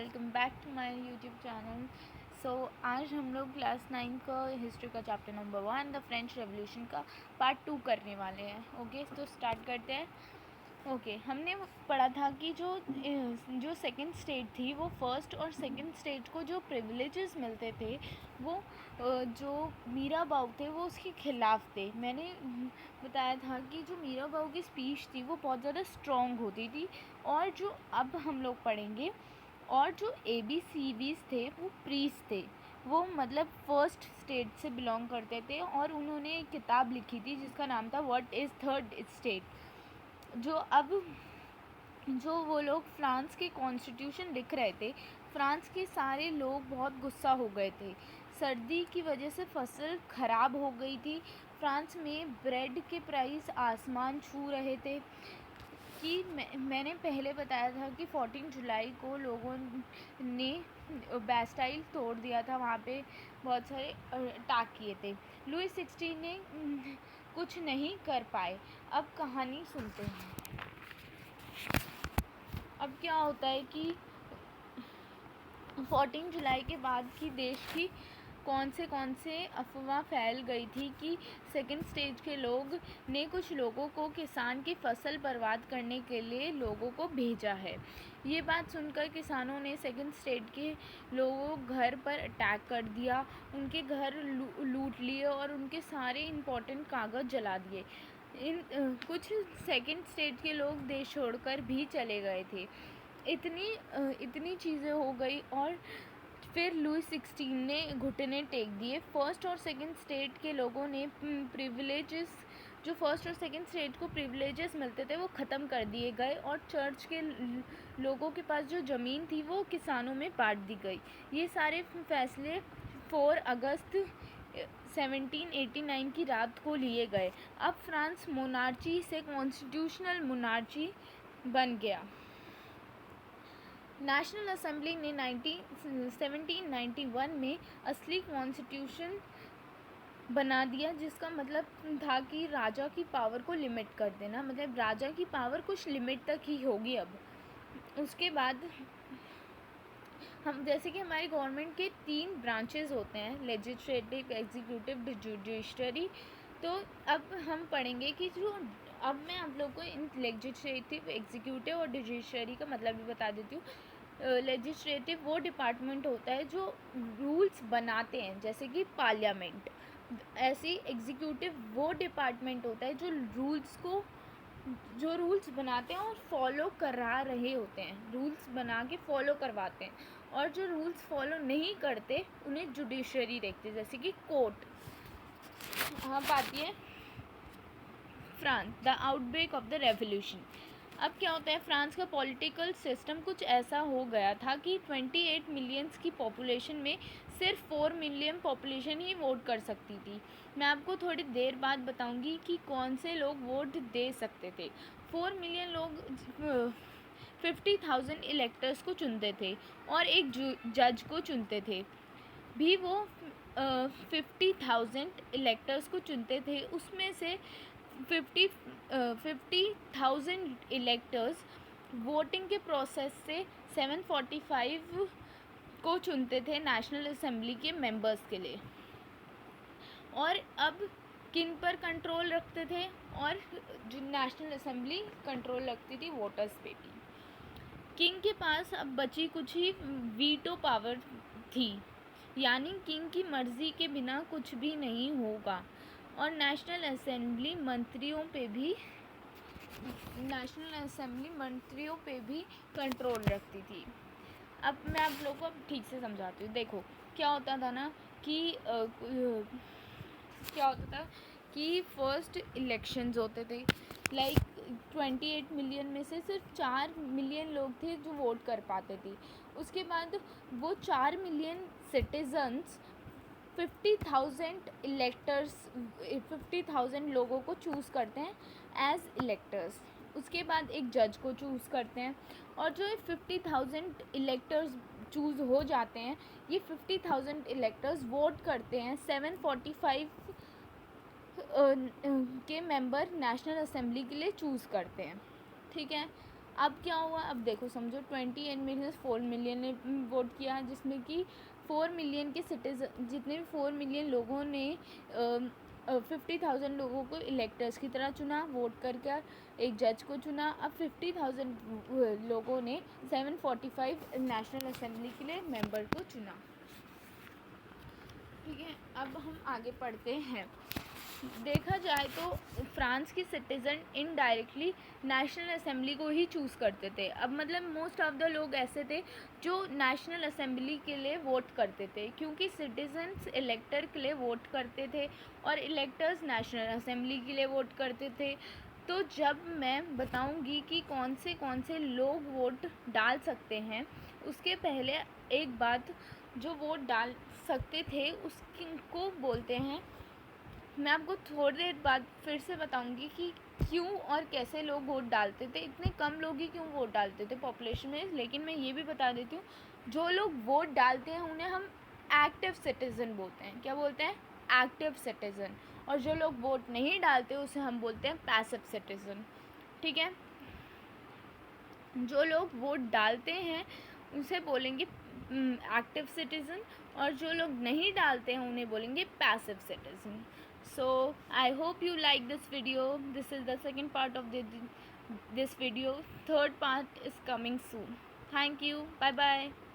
Welcome back to my YouTube channel. So आज हम लोग क्लास 9 का हिस्ट्री का chapter number 1 the French revolution का पार्ट 2 करने वाले हैं। ओके, तो स्टार्ट करते हैं। ओके, हमने पढ़ा था कि जो सेकंड स्टेट थी वो फर्स्ट और सेकंड स्टेट को जो प्रिविलेजेस मिलते थे वो जो मीरा बाऊ थे वो उसके खिलाफ थे। मैंने बताया था कि जो मीरा बाऊ की स्पीच थी वो बहुत ज़्यादा स्ट्रॉन्ग होती थी। और जो अब हम लोग पढ़ेंगे, और जो ABCDs थे वो प्रीस थे, वो मतलब फर्स्ट स्टेट से बिलोंग करते थे और उन्होंने एक किताब लिखी थी जिसका नाम था व्हाट इज़ थर्ड स्टेट। जो वो लोग फ्रांस के कॉन्स्टिट्यूशन लिख रहे थे, फ्रांस के सारे लोग बहुत गुस्सा हो गए थे। सर्दी की वजह से फसल ख़राब हो गई थी। फ्रांस में ब्रेड के प्राइस आसमान छू रहे थे। कि मैंने पहले बताया था कि 14 जुलाई को लोगों ने बैस्टाइल तोड़ दिया था, वहाँ पे बहुत सारे अटैक किए थे। लुई 16 ने कुछ नहीं कर पाए। अब कहानी सुनते हैं। अब क्या होता है कि 14 जुलाई के बाद की देश की कौन से अफवाह फैल गई थी कि सेकंड स्टेज के लोग ने कुछ लोगों को किसान की फसल बर्बाद करने के लिए लोगों को भेजा है। ये बात सुनकर किसानों ने सेकंड स्टेट के लोगों घर पर अटैक कर दिया, उनके घर लूट लिए और उनके सारे इम्पोर्टेंट कागज़ जला दिए। कुछ सेकंड स्टेट के लोग देश छोड़कर भी चले गए थे। इतनी चीज़ें हो गई और फिर लुई 16 ने घुटने टेक दिए। फर्स्ट और सेकंड स्टेट के लोगों ने प्रिविलेजेस, जो फर्स्ट और सेकंड स्टेट को प्रिविलेजेस मिलते थे वो ख़त्म कर दिए गए और चर्च के लोगों के पास जो ज़मीन थी वो किसानों में बांट दी गई। ये सारे फैसले 4 अगस्त 1789 की रात को लिए गए। अब फ्रांस मोनार्ची से कॉन्स्टिट्यूशनल मोनार्ची बन गया। नेशनल असेंबली ने 1791 में असली कॉन्स्टिट्यूशन बना दिया, जिसका मतलब था कि राजा की पावर को लिमिट कर देना, मतलब राजा की पावर कुछ लिमिट तक ही होगी। अब उसके बाद हम जैसे कि हमारी गवर्नमेंट के 3 ब्रांचेस होते हैं, लेजिस्लेटिव, एग्जीक्यूटिव, जुडिशरी। तो अब हम पढ़ेंगे कि अब मैं आप लोगों को इन लेजिस्लेटिव, एग्जीक्यूटिव और जुडिशरी का मतलब भी बता देती हूँ। लेजिस्लेटिव वो डिपार्टमेंट होता है जो रूल्स बनाते हैं, जैसे कि पार्लियामेंट। ऐसे एग्जीक्यूटिव वो डिपार्टमेंट होता है जो रूल्स बनाते हैं और फॉलो करा रहे होते हैं, रूल्स बना के फॉलो करवाते हैं। और जो रूल्स फॉलो नहीं करते उन्हें जुडिशरी देखते हैं, जैसे कि कोर्ट। अब आती है France, the outbreak of the revolution. अब क्या होता है, फ्रांस का पॉलिटिकल सिस्टम कुछ ऐसा हो गया था कि 28 मिलियंस की पॉपुलेशन में सिर्फ 4 मिलियन पॉपुलेशन ही वोट कर सकती थी। मैं आपको थोड़ी देर बाद बताऊंगी कि कौन से लोग वोट दे सकते थे। 4 मिलियन लोग 50,000 इलेक्टर्स को चुनते थे और एक जज को चुनते थे। भी वो 50,000 इलेक्टर्स को चुनते थे, उसमें से 50,000 इलेक्टर्स वोटिंग के प्रोसेस से 745 को चुनते थे नेशनल असेंबली के मेंबर्स के लिए। और अब किन पर कंट्रोल रखते थे, और जो नेशनल असेंबली कंट्रोल रखती थी वोटर्स पे भी। किंग के पास अब बची कुछ ही वीटो पावर थी, यानी किंग की मर्ज़ी के बिना कुछ भी नहीं होगा। और नेशनल असेंबली मंत्रियों पे भी कंट्रोल रखती थी। अब मैं आप लोगों को ठीक से समझाती हूँ। देखो क्या होता था ना कि फर्स्ट इलेक्शंस होते थे, लाइक 28 मिलियन में से सिर्फ 4 मिलियन लोग थे जो वोट कर पाते थे। उसके बाद वो 4 मिलियन सिटीजन्स 50,000 लोगों को चूज़ करते हैं एज इलेक्टर्स। उसके बाद एक जज को चूज़ करते हैं, और जो 50,000 इलेक्टर्स चूज़ हो जाते हैं, ये 50,000 इलेक्टर्स वोट करते हैं 745 के मेंबर नेशनल असेंबली के लिए चूज़ करते हैं। ठीक है, अब क्या हुआ, अब देखो समझो 28 मिलियन 4 मिलियन ने वोट किया, जिसमें कि 4 मिलियन के सिटीजन, जितने भी 4 मिलियन लोगों ने 50,000 लोगों को इलेक्टर्स की तरह चुना, वोट करके एक जज को चुना। अब 50,000 लोगों ने 745 नेशनल असेंबली के लिए मेंबर को चुना। ठीक है, अब हम आगे पढ़ते हैं। देखा जाए तो फ्रांस के सिटीज़न इनडायरेक्टली नेशनल असेंबली को ही चूज़ करते थे। अब मतलब मोस्ट ऑफ द लोग ऐसे थे जो नेशनल असेंबली के लिए वोट करते थे, क्योंकि सिटीजन्स इलेक्टर के लिए वोट करते थे और इलेक्टर्स नेशनल असेंबली के लिए वोट करते थे। तो जब मैं बताऊंगी कि कौन से लोग वोट डाल सकते हैं, उसके पहले एक बात, जो वोट डाल सकते थे उसको बोलते हैं। मैं आपको थोड़ी देर बाद फिर से बताऊंगी कि क्यों और कैसे लोग वोट डालते थे, इतने कम लोग ही क्यों वोट डालते थे पॉपुलेशन में। लेकिन मैं ये भी बता देती हूँ, जो लोग वोट डालते हैं उन्हें हम एक्टिव सिटीज़न बोलते हैं। क्या बोलते हैं? Active citizen. और जो लोग वोट नहीं डालते उसे हम बोलते हैं पैसिव सिटीज़न। ठीक है, जो लोग वोट डालते हैं उसे बोलेंगे एक्टिव सिटीज़न, और जो लोग नहीं डालते हैं उन्हें बोलेंगे passive citizen. So I hope you like this video. This is the second part of this video. Third part is coming soon. Thank you. Bye bye.